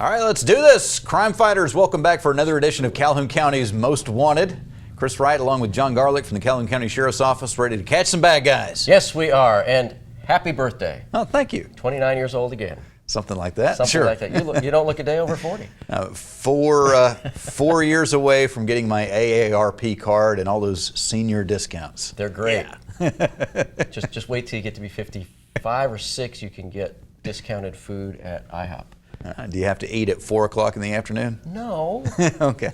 All right, let's do this. Crime fighters, welcome back for another edition of Calhoun County's Most Wanted. Chris Wright, along with John Garlick from the Calhoun County Sheriff's Office, ready to catch some bad guys. Yes, we are, and happy birthday. Oh, thank you. 29 years old again. Something like that. Something sure. like that. You don't look a day over 40. 4 years away from getting my AARP card and all those senior discounts. They're great. Yeah. just wait till you get to be 55 or 6. You can get discounted food at IHOP. Do you have to eat at 4 o'clock in the afternoon? No. Okay.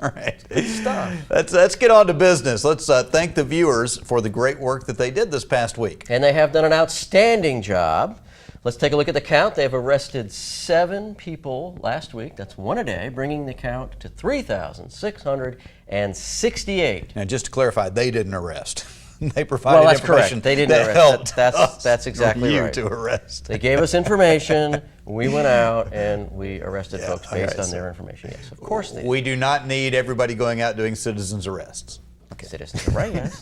All right. Good stuff. Let's get on to business. Let's thank the viewers for the great work that they did this past week. And they have done an outstanding job. Let's take a look at the count. They've arrested 7 people last week. That's one a day, bringing the count to 3,668. Now, just to clarify, they didn't arrest. They provided Well, that's information correct. They didn't that arrest. helped That's exactly you right. to arrest. They gave us information. We went out and we arrested folks based on so their information. Yes, of course they did. We do not need everybody going out doing citizens arrests. Okay. Citizens arrests.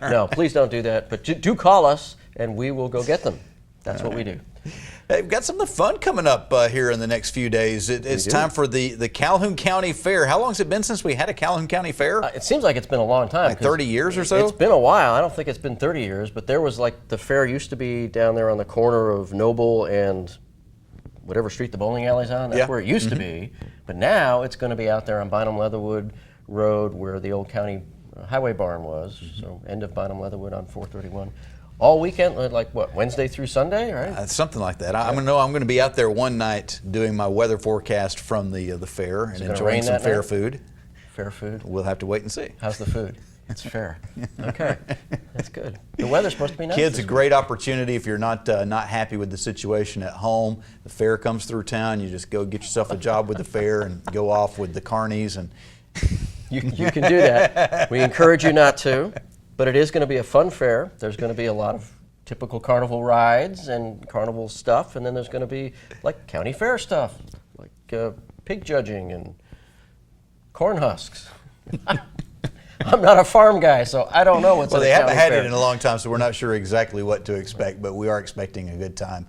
No, please don't do that. But do call us and we will go get them. That's what we do. Hey, we've got something fun coming up here in the next few days. It's time for the Calhoun County Fair. How long has it been since we had a Calhoun County Fair? It seems like it's been a long time. Like 30 years or so? It's been a while. I don't think it's been 30 years, but there was like the fair used to be down there on the corner of Noble and whatever street the bowling alley's on. That's where it used to be. But now it's going to be out there on Bynum Leatherwood Road where the old county highway barn was. So end of Bynum Leatherwood on 431. All weekend, like what, Wednesday through Sunday, right? Something like that. I'm going to be out there one night doing my weather forecast from the fair and enjoying some fair food. Fair food. We'll have to wait and see. How's the food? It's fair. Okay, that's good. The weather's supposed to be nice. Kids, a great opportunity if you're not happy with the situation at home. The fair comes through town. You just go get yourself a job with the fair and go off with the carnies and. You can do that. We encourage you not to. But it is going to be a fun fair. There's going to be a lot of typical carnival rides and carnival stuff, and then there's going to be like county fair stuff, like pig judging and corn husks. I'm not a farm guy, so I don't know what's Well, in they a haven't county had fair. it in a long time, so we're not sure exactly what to expect, but we are expecting a good time.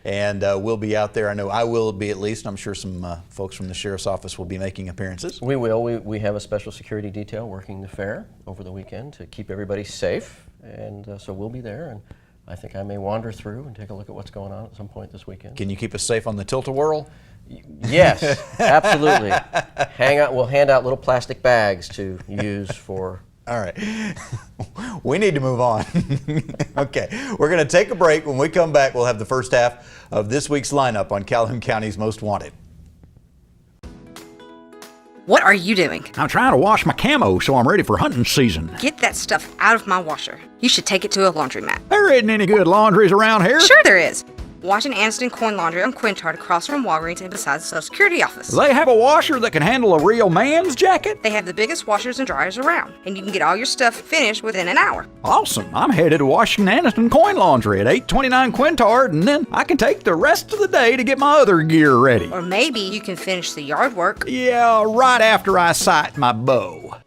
And we'll be out there. I know I will be at least. I'm sure some folks from the Sheriff's Office will be making appearances. We will. We have a special security detail working the fair over the weekend to keep everybody safe, and so we'll be there. And I think I may wander through and take a look at what's going on at some point this weekend. Can you keep us safe on the tilt-a-whirl? Yes, absolutely. We'll hand out little plastic bags to use for. All right. We need to move on. Okay. We're going to take a break. When we come back, we'll have the first half of this week's lineup on Calhoun County's Most Wanted. What are you doing? I'm trying to wash my camo so I'm ready for hunting season. Get that stuff out of my washer. You should take it to a laundromat. There isn't any good laundries around here. Sure there is. Washington Aniston Coin Laundry on Quintard across from Walgreens and beside the Social Security office. They have a washer that can handle a real man's jacket? They have the biggest washers and dryers around, and you can get all your stuff finished within an hour. Awesome. I'm headed to Washington Aniston Coin Laundry at 829 Quintard, and then I can take the rest of the day to get my other gear ready. Or maybe you can finish the yard work. Yeah, right after I sight my bow.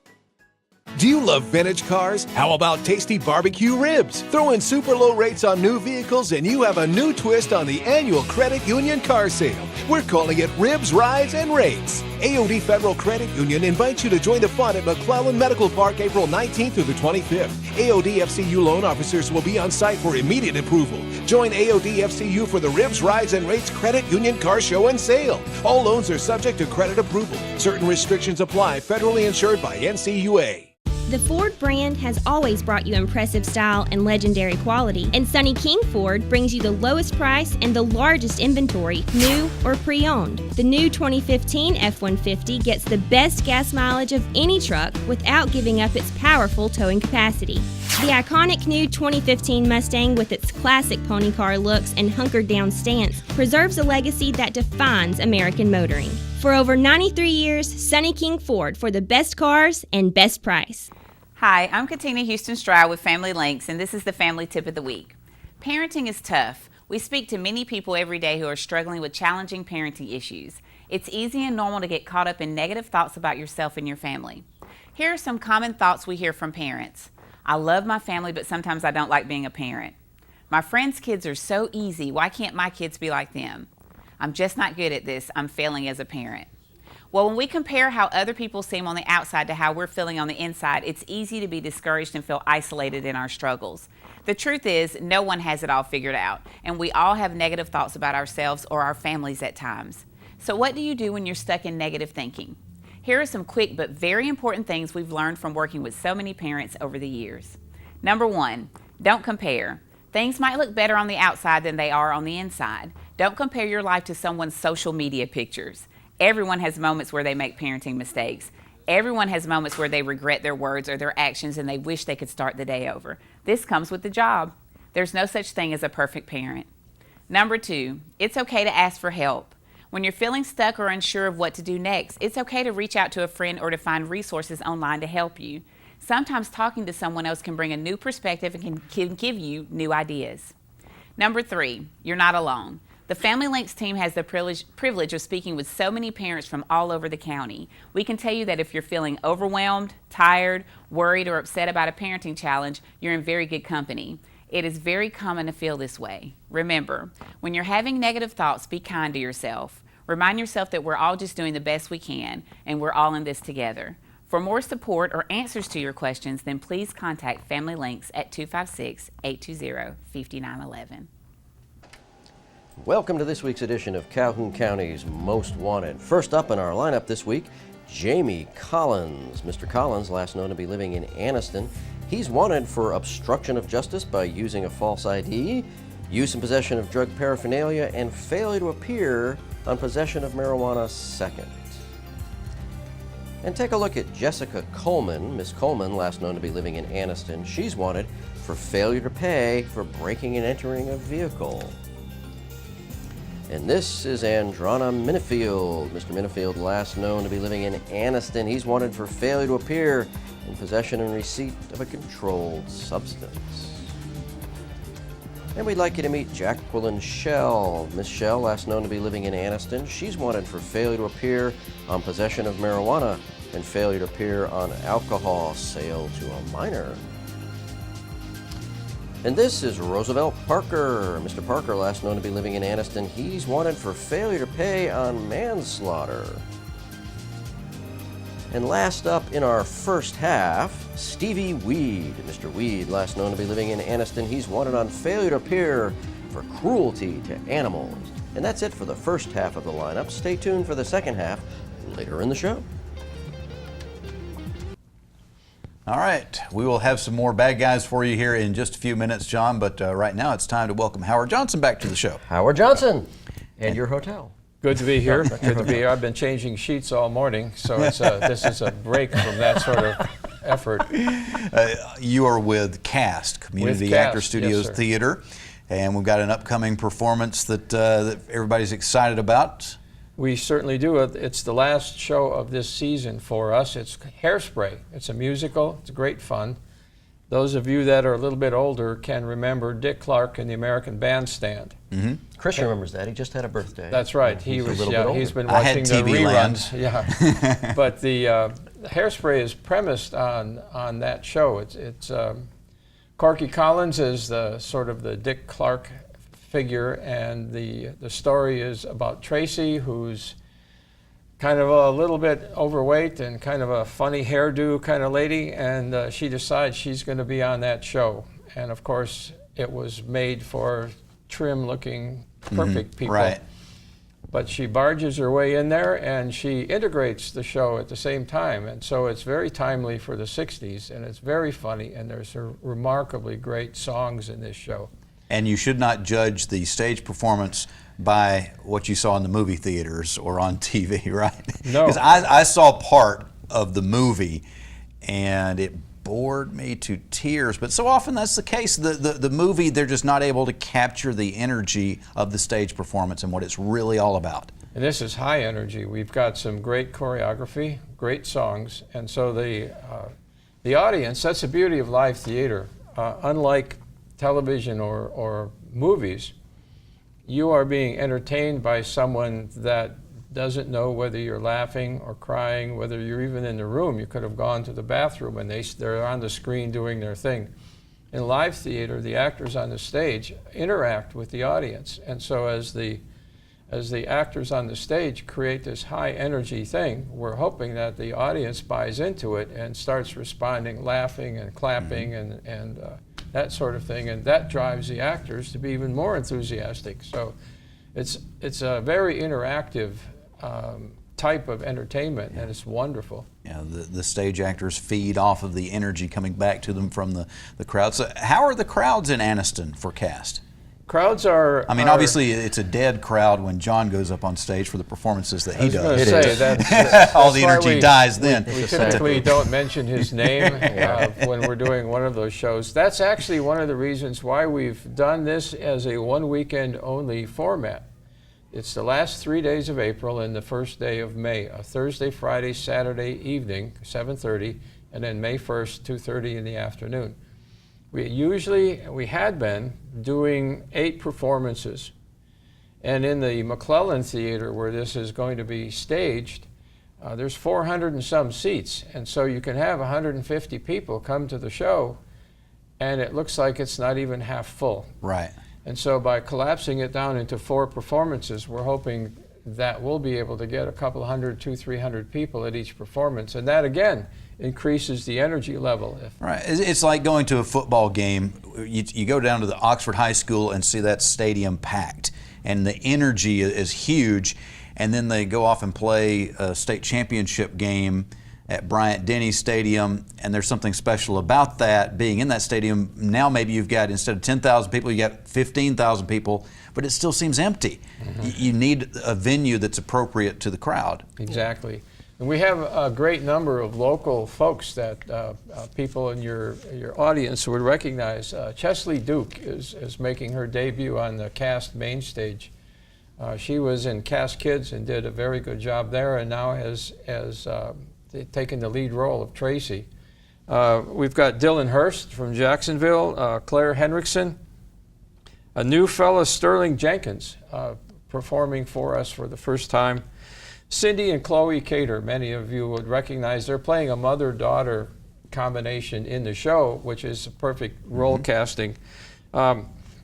Do you love vintage cars? How about tasty barbecue ribs? Throw in super low rates on new vehicles and you have a new twist on the annual Credit Union car sale. We're calling it Ribs, Rides, and Rates. AOD Federal Credit Union invites you to join the fun at McClellan Medical Park April 19th through the 25th. AOD FCU loan officers will be on site for immediate approval. Join AOD FCU for the Ribs, Rides, and Rates Credit Union Car Show and Sale. All loans are subject to credit approval. Certain restrictions apply. Federally insured by NCUA. The Ford brand has always brought you impressive style and legendary quality, and Sonny King Ford brings you the lowest price and the largest inventory, new or pre-owned. The new 2015 F-150 gets the best gas mileage of any truck without giving up its powerful towing capacity. The iconic new 2015 Mustang with its classic pony car looks and hunkered down stance preserves a legacy that defines American motoring. For over 93 years, Sonny King Ford for the best cars and best price. Hi, I'm Katina Houston Stroud with Family Links, and this is the Family Tip of the Week. Parenting is tough. We speak to many people every day who are struggling with challenging parenting issues. It's easy and normal to get caught up in negative thoughts about yourself and your family. Here are some common thoughts we hear from parents. I love my family, but sometimes I don't like being a parent. My friends' kids are so easy. Why can't my kids be like them? I'm just not good at this. I'm failing as a parent. Well, when we compare how other people seem on the outside to how we're feeling on the inside, it's easy to be discouraged and feel isolated in our struggles. The truth is, no one has it all figured out, and we all have negative thoughts about ourselves or our families at times. So what do you do when you're stuck in negative thinking? Here are some quick but very important things we've learned from working with so many parents over the years. Number 1, don't compare. Things might look better on the outside than they are on the inside. Don't compare your life to someone's social media pictures. Everyone has moments where they make parenting mistakes. Everyone has moments where they regret their words or their actions and they wish they could start the day over. This comes with the job. There's no such thing as a perfect parent. Number 2, it's okay to ask for help. When you're feeling stuck or unsure of what to do next, it's okay to reach out to a friend or to find resources online to help you. Sometimes talking to someone else can bring a new perspective and can give you new ideas. Number 3, you're not alone. The Family Links team has the privilege of speaking with so many parents from all over the county. We can tell you that if you're feeling overwhelmed, tired, worried, or upset about a parenting challenge, you're in very good company. It is very common to feel this way. Remember, when you're having negative thoughts, be kind to yourself. Remind yourself that we're all just doing the best we can, and we're all in this together. For more support or answers to your questions, then please contact Family Links at 256-820-5911. Welcome to this week's edition of Calhoun County's Most Wanted. First up in our lineup this week, Jamie Collins. Mr. Collins, last known to be living in Anniston. He's wanted for obstruction of justice by using a false ID, use and possession of drug paraphernalia, and failure to appear on possession of marijuana second. And take a look at Jessica Coleman. Miss Coleman, last known to be living in Anniston. She's wanted for failure to pay for breaking and entering a vehicle. And this is Andrana Minifield. Mr. Minifield, last known to be living in Anniston. He's wanted for failure to appear in possession and receipt of a controlled substance. And we'd like you to meet Jacqueline Shell. Miss Shell, last known to be living in Anniston. She's wanted for failure to appear on possession of marijuana and failure to appear on alcohol sale to a minor. And this is Roosevelt Parker. Mr. Parker, last known to be living in Anniston, he's wanted for failure to pay on manslaughter. And last up in our first half, Stevie Weed. Mr. Weed, last known to be living in Anniston, he's wanted on failure to appear for cruelty to animals. And that's it for the first half of the lineup. Stay tuned for the second half later in the show. All right, we will have some more bad guys for you here in just a few minutes, John, but right now it's time to welcome Howard Johnson back to the show. Howard Johnson, and your hotel. Good to be here. Good to be here. I've been changing sheets all morning, so it's this is a break from that sort of effort. You are with CAST, Community Actor Studios yes, Theater, and we've got an upcoming performance that everybody's excited about. We certainly do. It's the last show of this season for us. It's Hairspray. It's a musical. It's great fun. Those of you that are a little bit older can remember Dick Clark and the American Bandstand. Mm-hmm. Chris remembers that. He just had a birthday. That's right. He's been I had watching the TV reruns. Yeah. But the Hairspray is premised on that show. It's Corky Collins is the sort of the Dick Clark figure, and the story is about Tracy, who's kind of a little bit overweight and kind of a funny hairdo kind of lady, and she decides she's going to be on that show. And of course, it was made for trim-looking, perfect people. Right. But she barges her way in there, and she integrates the show at the same time. And so it's very timely for the 60s, and it's very funny, and there's remarkably great songs in this show. And you should not judge the stage performance by what you saw in the movie theaters or on TV, right? No. Because I saw part of the movie and it bored me to tears, but so often that's the case. The movie, they're just not able to capture the energy of the stage performance and what it's really all about. And this is high energy. We've got some great choreography, great songs, and so the audience, that's the beauty of live theater. Unlike television or movies, you are being entertained by someone that doesn't know whether you're laughing or crying, whether you're even in the room. You could have gone to the bathroom and they're on the screen doing their thing. In live theater, the actors on the stage interact with the audience. And so as the actors on the stage create this high energy thing, we're hoping that the audience buys into it and starts responding, laughing and clapping and that sort of thing. And that drives the actors to be even more enthusiastic. So it's a very interactive type of entertainment, and it's wonderful. Yeah, the stage actors feed off of the energy coming back to them from the crowd. So how are the crowds in Anniston for cast? Crowds are... I mean, obviously it's a dead crowd when John goes up on stage for the performances that he does. That's all the energy dies then. We typically don't mention his name when we're doing one of those shows. That's actually one of the reasons why we've done this as a one weekend only format. It's the last 3 days of April and the first day of May, a Thursday, Friday, Saturday evening, 7:30, and then May 1st, 2:30 in the afternoon. We had been doing 8 performances. And in the McClellan Theater, where this is going to be staged, there's 400 and some seats. And so you can have 150 people come to the show, and it looks like it's not even half full. Right. And so by collapsing it down into 4 performances, we're hoping that we'll be able to get a couple hundred, 200-300 people at each performance. And that, again, increases the energy level. Right. It's like going to a football game. You go down to the Oxford High School and see that stadium packed, and the energy is huge. And then they go off and play a state championship game at Bryant-Denny Stadium, and there's something special about that, being in that stadium. Now maybe you've got, instead of 10,000 people, you got 15,000 people, but it still seems empty. You need a venue that's appropriate to the crowd. Exactly. And we have a great number of local folks that people in your audience would recognize. Chesley Duke is making her debut on the Cast main stage. She was in Cast Kids and did a very good job there, and now has taken the lead role of Tracy. We've got Dylan Hurst from Jacksonville, Claire Henriksen, a new fella, Sterling Jenkins, performing for us for the first time. Cindy and Chloe Cater, many of you would recognize. They're playing a mother-daughter combination in the show, which is a perfect role casting.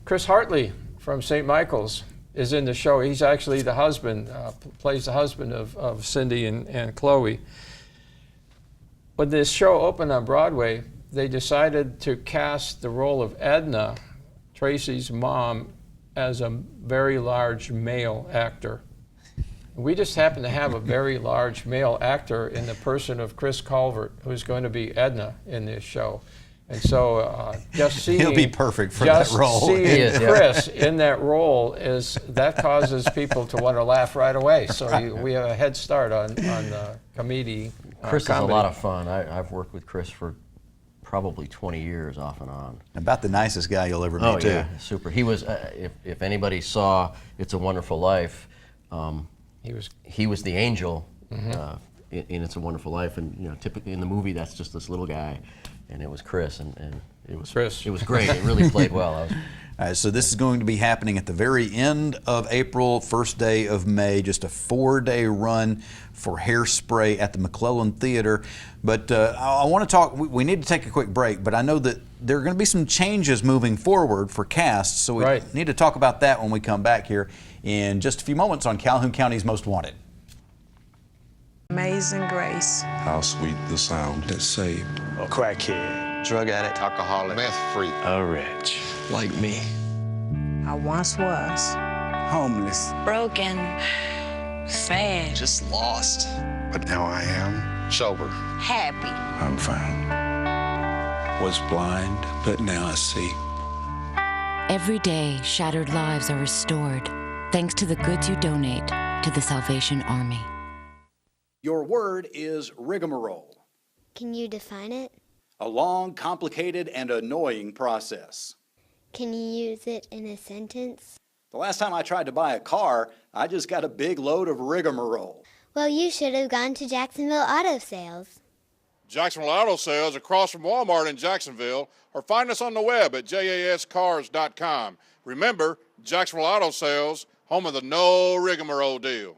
Chris Hartley from St. Michael's is in the show. He's actually the husband, plays the husband of Cindy and Chloe. When this show opened on Broadway, they decided to cast the role of Edna, Tracy's mom, as a very large male actor. We just happen to have a very large male actor in the person of Chris Culvert, who's going to be Edna in this show. And so just seeing he'll be perfect for that role. Seeing Chris in that role that causes people to want to laugh right away. So we have a head start on comedy. Chris is a lot of fun. I've worked with Chris for probably 20 years off and on. About the nicest guy you'll ever meet, too. Yeah, super. He was, if anybody saw It's a Wonderful Life, he was the angel in It's a Wonderful Life, and typically in the movie that's just this little guy, and it was Chris, and it was Chris. It was great. It really played well. All right, so this is going to be happening at the very end of April, first day of May, just a 4-day run for Hairspray at the McClellan Theater. But I want to talk, we need to take a quick break, but I know that there are going to be some changes moving forward for casts, so we need to talk about that when we come back here in just a few moments on Calhoun County's Most Wanted. Amazing grace. How sweet the sound that saved a crackhead, drug addict, alcoholic, meth freak, a wretch like me. I once was homeless, broken, sad, just lost. But now I am sober, happy. I'm found. Was blind, but now I see. Every day, shattered lives are restored thanks to the goods you donate to the Salvation Army. Your word is rigmarole. Can you define it? A long, complicated, and annoying process. Can you use it in a sentence? The last time I tried to buy a car, I just got a big load of rigmarole. Well, you should have gone to Jacksonville Auto Sales. Jacksonville Auto Sales across from Walmart in Jacksonville, or find us on the web at jascars.com. Remember, Jacksonville Auto Sales, home of the no rigmarole deal.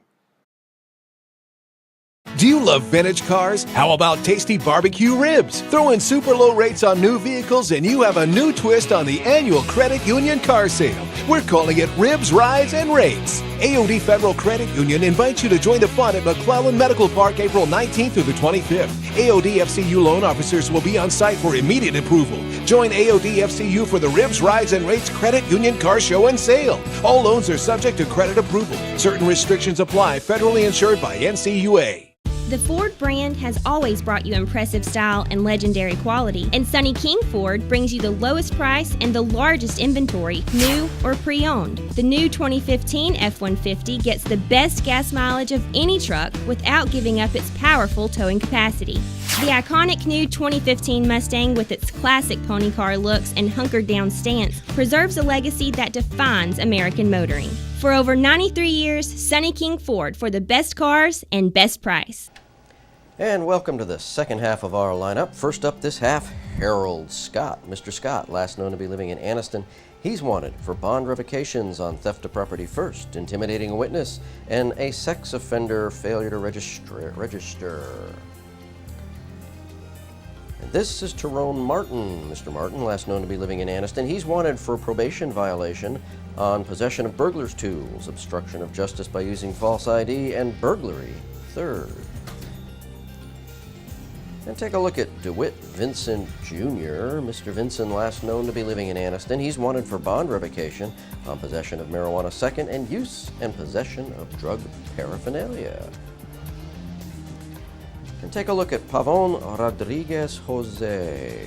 Do you love vintage cars? How about tasty barbecue ribs? Throw in super low rates on new vehicles and you have a new twist on the annual Credit Union car sale. We're calling it Ribs, Rides, and Rates. AOD Federal Credit Union invites you to join the fun at McClellan Medical Park April 19th through the 25th. AOD FCU loan officers will be on site for immediate approval. Join AOD FCU for the Ribs, Rides, and Rates Credit Union Car Show and Sale. All loans are subject to credit approval. Certain restrictions apply. Federally insured by NCUA. The Ford brand has always brought you impressive style and legendary quality, and Sonny King Ford brings you the lowest price and the largest inventory, new or pre-owned. The new 2015 F-150 gets the best gas mileage of any truck without giving up its powerful towing capacity. The iconic new 2015 Mustang, with its classic pony car looks and hunkered down stance, preserves a legacy that defines American motoring. For over 93 years, Sonny King Ford, for the best cars and best price. And welcome to the second half of our lineup. First up this half, Harold Scott. Mr. Scott, last known to be living in Anniston, he's wanted for bond revocations on theft of property first, intimidating a witness, and a sex offender failure to register. And this is Tyrone Martin. Mr. Martin, last known to be living in Anniston, he's wanted for probation violation on possession of burglar's tools, obstruction of justice by using false ID, and burglary third. And take a look at DeWitt Vincent Jr. Mr. Vincent, last known to be living in Anniston, he's wanted for bond revocation on possession of marijuana second and use and possession of drug paraphernalia. And take a look at Pavon Rodriguez Jose,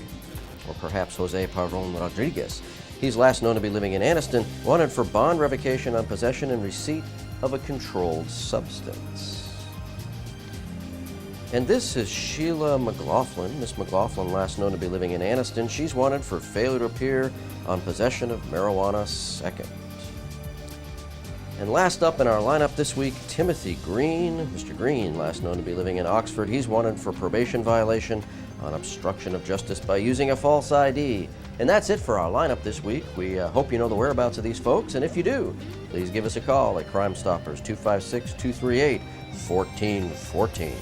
or perhaps Jose Pavon Rodriguez. He's last known to be living in Anniston, wanted for bond revocation on possession and receipt of a controlled substance. And this is Sheila McLaughlin. Miss McLaughlin, last known to be living in Anniston, she's wanted for failure to appear on possession of marijuana second. And last up in our lineup this week, Timothy Green. Mr. Green, last known to be living in Oxford, he's wanted for probation violation on obstruction of justice by using a false ID. And that's it for our lineup this week. We hope you know the whereabouts of these folks, and if you do, please give us a call at Crime Stoppers 256-238-1414.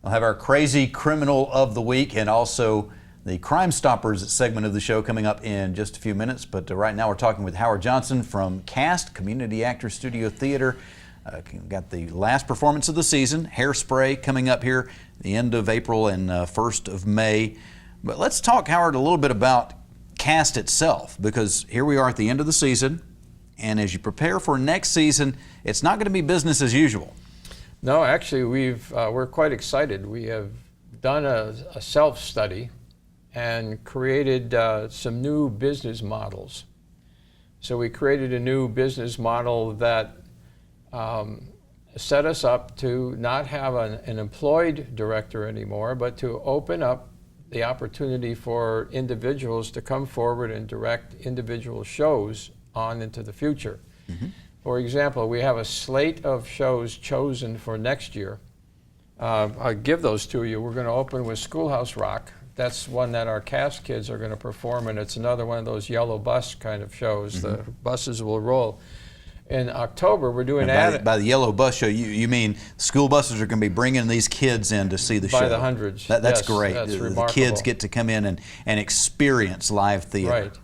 We'll have our crazy criminal of the week and also the Crime Stoppers segment of the show coming up in just a few minutes. But right now we're talking with Howard Johnson from CAST, Community Actors Studio Theater. Got the last performance of the season, Hairspray, coming up here the end of April and 1st of May. But let's talk, Howard, a little bit about CAST itself, because here we are at the end of the season, and as you prepare for next season, it's not going to be business as usual. No, actually, we're quite excited. We have done a self-study and created some new business models. So we created a new business model that set us up to not have an employed director anymore, but to open up the opportunity for individuals to come forward and direct individual shows on into the future. Mm-hmm. For example, we have a slate of shows chosen for next year. I'll give those to you. We're going to open with Schoolhouse Rock. That's one that our cast kids are going to perform, and it's another one of those yellow bus kind of shows. Mm-hmm. The buses will roll. In October, we're doing by the yellow bus show, you mean school buses are going to be bringing these kids in to see the show? By the hundreds. That's yes, great. That's the kids get to come in and experience live theater. Right.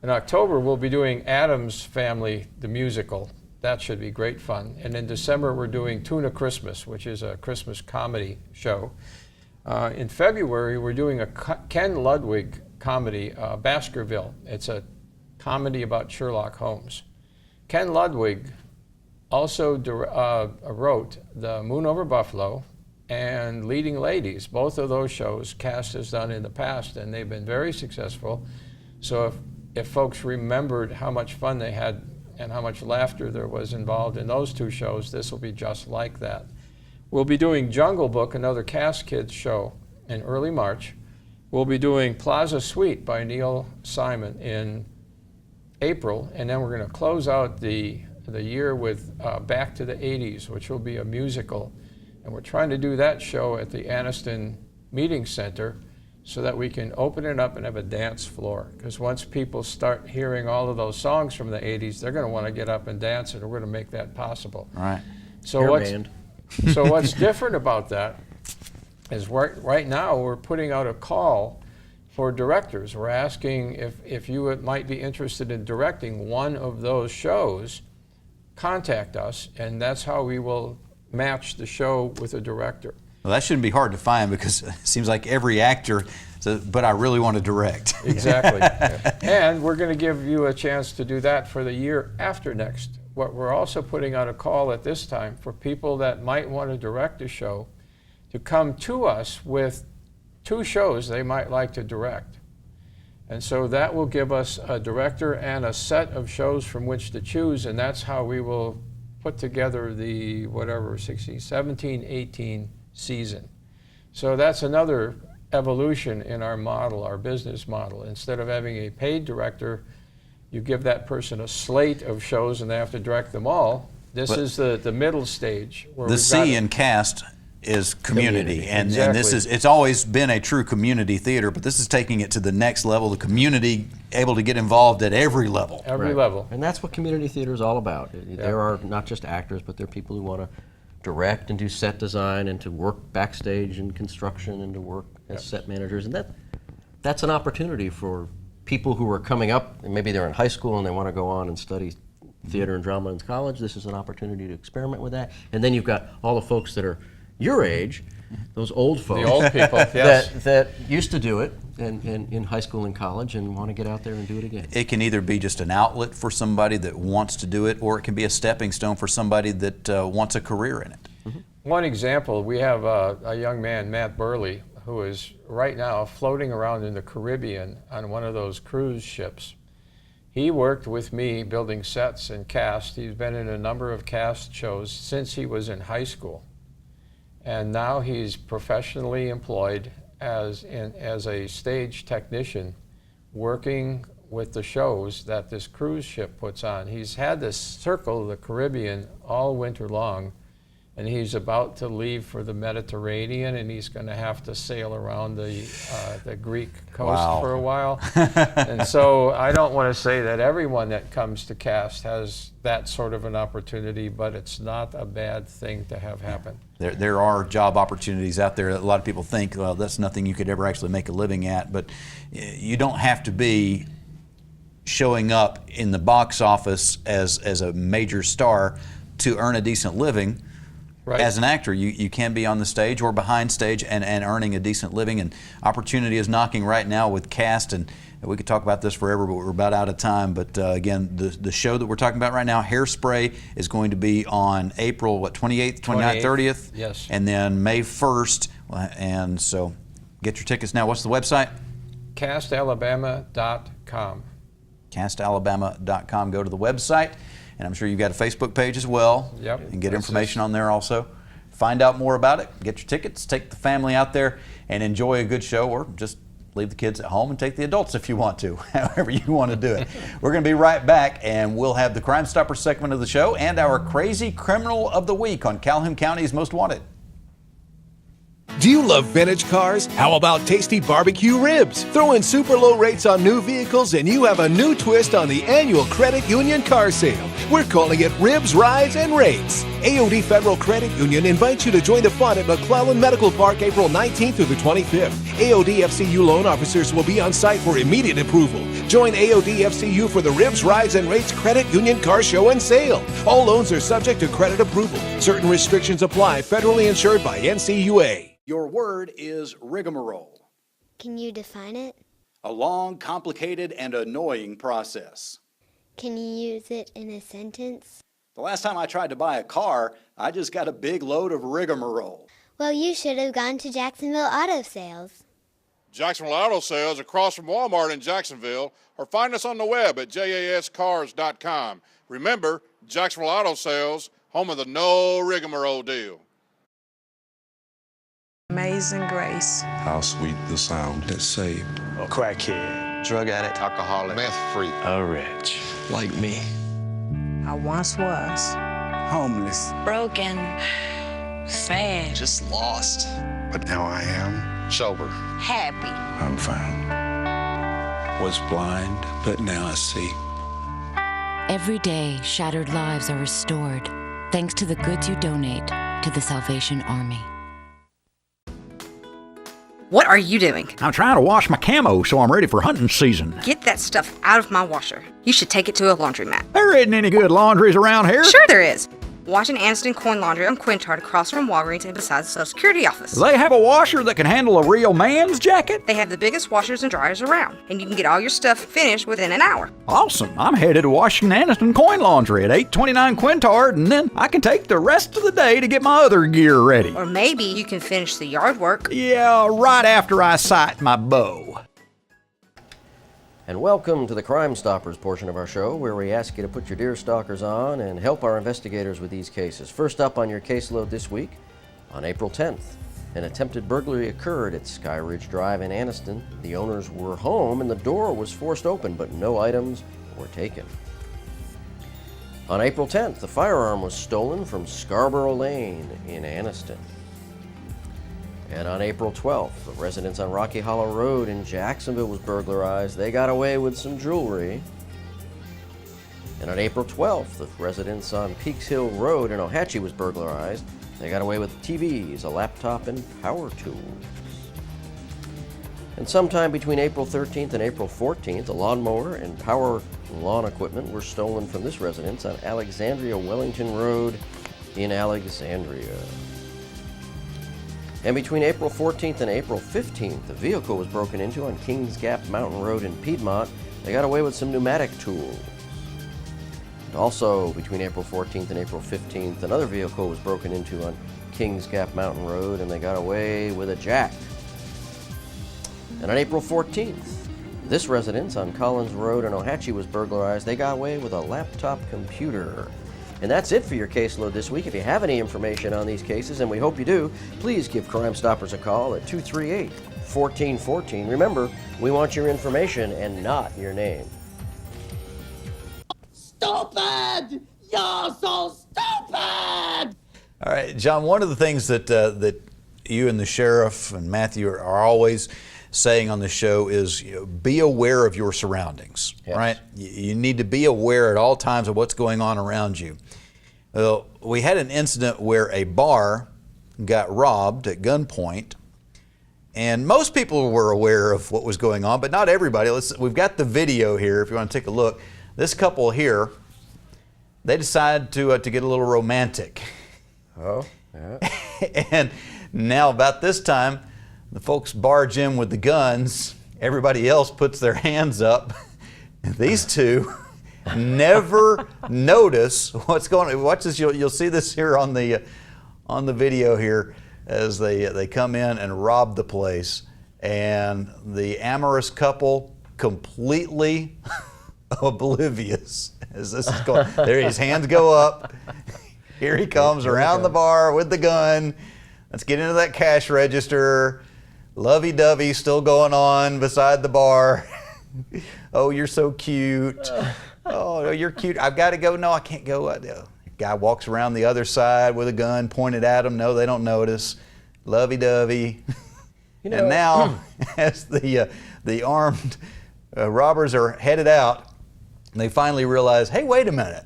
In October, we'll be doing Addams Family, the musical. That should be great fun. And in December, we're doing Tuna Christmas, which is a Christmas comedy show. In February, we're doing a Ken Ludwig comedy, Baskerville. It's a comedy about Sherlock Holmes. Ken Ludwig also wrote The Moon Over Buffalo and Leading Ladies. Both of those shows CAST has done in the past, and they've been very successful. So if folks remembered how much fun they had and how much laughter there was involved in those two shows, this will be just like that. We'll be doing Jungle Book, another CAST Kids show, in early March. We'll be doing Plaza Suite by Neil Simon in April, and then we're going to close out the year with Back to the 80s, which will be a musical. And we're trying to do that show at the Anniston Meeting Center so that we can open it up and have a dance floor. Because once people start hearing all of those songs from the 80s, they're going to want to get up and dance, and we're going to make that possible. Right. So Hair band. So what's different about that is right now we're putting out a call for directors. We're asking if you might be interested in directing one of those shows, contact us, and that's how we will match the show with a director. Well, that shouldn't be hard to find because it seems like every actor says, but I really want to direct. Exactly. And we're going to give you a chance to do that for the year after next. What we're also putting out a call at this time for people that might want to direct a show to come to us with 2 shows they might like to direct. And so that will give us a director and a set of shows from which to choose, and that's how we will put together the 17-18 season. So that's another evolution in our model, our business model. Instead of having a paid director, you give that person a slate of shows and they have to direct them all. This is the middle stage. Where the C in cast is community. And exactly. this is, it's always been a true community theater, but this is taking it to the next level, the community able to get involved at every level. Every level. And that's what community theater is all about. There are not just actors, but there are people who want to direct and do set design and to work backstage in construction and to work as set managers. And that's an opportunity for people who are coming up, and maybe they're in high school and they want to go on and study theater and drama in college. This is an opportunity to experiment with that. And then you've got all the folks that are your age, those old folks, the old people, yes. that used to do it in high school and college and want to get out there and do it again. It can either be just an outlet for somebody that wants to do it, or it can be a stepping stone for somebody that wants a career in it. Mm-hmm. One example, we have a young man, Matt Burley, who is right now floating around in the Caribbean on one of those cruise ships. He worked with me building sets and cast. He's been in a number of cast shows since he was in high school. And now he's professionally employed as a stage technician working with the shows that this cruise ship puts on. He's had this circle the Caribbean all winter long, and he's about to leave for the Mediterranean, and he's going to have to sail around the Greek coast for a while. And so I don't want to say that everyone that comes to cast has that sort of an opportunity, but it's not a bad thing to have happen. There are job opportunities out there that a lot of people think, well, that's nothing you could ever actually make a living at, but you don't have to be showing up in the box office as a major star to earn a decent living. Right. As an actor, you can be on the stage or behind stage and earning a decent living, and opportunity is knocking right now with cast, and we could talk about this forever, but we're about out of time. But again, the show that we're talking about right now, Hairspray, is going to be on April, 28th, 29th, 30th? Yes. And then May 1st, and so get your tickets now. What's the website? CastAlabama.com. CastAlabama.com. Go to the website. And I'm sure you've got a Facebook page as well. Yep. And get information on there also. Find out more about it. Get your tickets. Take the family out there and enjoy a good show, or just leave the kids at home and take the adults if you want to, however you want to do it. We're going to be right back, and we'll have the Crime Stopper segment of the show and our Crazy Criminal of the Week on Calhoun County's Most Wanted. Do you love vintage cars? How about tasty barbecue ribs? Throw in super low rates on new vehicles and you have a new twist on the annual Credit Union car sale. We're calling it Ribs, Rides, and Rates. AOD Federal Credit Union invites you to join the fun at McClellan Medical Park April 19th through the 25th. AOD FCU loan officers will be on site for immediate approval. Join AOD FCU for the Ribs, Rides, and Rates Credit Union Car Show and Sale. All loans are subject to credit approval. Certain restrictions apply. Federally insured by NCUA. Your word is rigmarole. Can you define it? A long, complicated, and annoying process. Can you use it in a sentence? The last time I tried to buy a car, I just got a big load of rigmarole. Well, you should have gone to Jacksonville Auto Sales. Jacksonville Auto Sales across from Walmart in Jacksonville, or find us on the web at jascars.com. Remember, Jacksonville Auto Sales, home of the no rigmarole deal. Amazing grace. How sweet the sound that saved A crackhead, drug addict, alcoholic, meth freak, a wretch like me. I once was. Homeless, Broken. Sad. just lost, but now I am sober. Happy. I'm found. Was blind, but now I see. Every day, shattered lives are restored thanks to the goods you donate to to the Salvation Army. What are you doing? I'm trying to wash my camo so I'm ready for hunting season. Get that stuff out of my washer. You should take it to a laundromat. There isn't any good laundries around here. Sure there is. Washington Aniston Coin Laundry on Quintard across from Walgreens and beside the Social Security office. They have a washer that can handle a real man's jacket? They have the biggest washers and dryers around, and you can get all your stuff finished within an hour. Awesome. I'm headed to Washington Aniston Coin Laundry at 829 Quintard, and then I can take the rest of the day to get my other gear ready. Or maybe you can finish the yard work. Yeah, right after I sight my bow. And welcome to the Crime Stoppers portion of our show, where we ask you to put your deer stalkers on and help our investigators with these cases. First up on your caseload this week, on April 10th, an attempted burglary occurred at Sky Ridge Drive in Anniston. The owners were home and the door was forced open, but no items were taken. On April 10th, the firearm was stolen from Scarborough Lane in Anniston. And on April 12th, the residence on Rocky Hollow Road in Jacksonville was burglarized. They got away with some jewelry. And on April 12th, the residence on Peaks Hill Road in Ohatchee was burglarized. They got away with TVs, a laptop, and power tools. And sometime between April 13th and April 14th, a lawnmower and power lawn equipment were stolen from this residence on Alexandria Wellington Road in Alexandria. And between April 14th and April 15th, the vehicle was broken into on Kings Gap Mountain Road in Piedmont. They got away with some pneumatic tools. And also, between April 14th and April 15th, another vehicle was broken into on Kings Gap Mountain Road, and they got away with a jack. And on April 14th, this residence on Collins Road in Ohatchee was burglarized. They got away with a laptop computer. And that's it for your caseload this week. If you have any information on these cases, and we hope you do, please give Crime Stoppers a call at 238-1414. Remember, we want your information and not your name. Stupid! You're so stupid! All right, John, one of the things that you and the sheriff and Matthew are always saying on the show is, be aware of your surroundings, yes. Right? You need to be aware at all times of what's going on around you. Well, we had an incident where a bar got robbed at gunpoint, and most people were aware of what was going on, but not everybody. We've got the video here if you want to take a look. This couple here, they decided to get a little romantic. Oh, yeah. And now about this time, the folks barge in with the guns. Everybody else puts their hands up. These two never notice what's going on. Watch this. You'll see this here on the video here as they come in and rob the place. And the amorous couple completely oblivious as this is going. There, his hands go up. Here he comes around the bar with the gun. Let's get into that cash register. Lovey-dovey still going on beside the bar. Oh, you're so cute. Oh, you're cute. I've got to go. No, I can't go. Guy walks around the other side with a gun pointed at them. No, they don't notice. Lovey-dovey. And now, as the armed robbers are headed out, they finally realize, hey, wait a minute.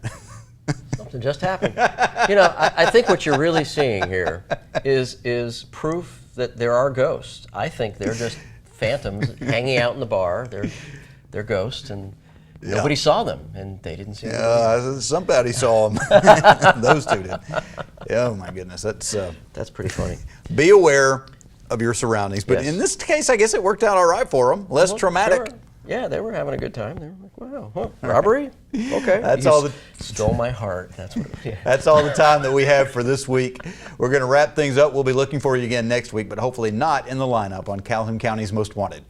Something just happened. I think what you're really seeing here is proof that there are ghosts. I think they're just phantoms hanging out in the bar. They're ghosts, and nobody saw them, and they didn't see them. Somebody saw them. Those two did. Oh my goodness, that's pretty funny. Be aware of your surroundings, but yes. In this case, I guess it worked out all right for them. Less traumatic. Sure. Yeah, they were having a good time. They were like, wow, huh, robbery? Okay. That's you all. Stole my heart. That's what. Yeah. That's all the time that we have for this week. We're going to wrap things up. We'll be looking for you again next week, but hopefully not in the lineup on Calhoun County's Most Wanted.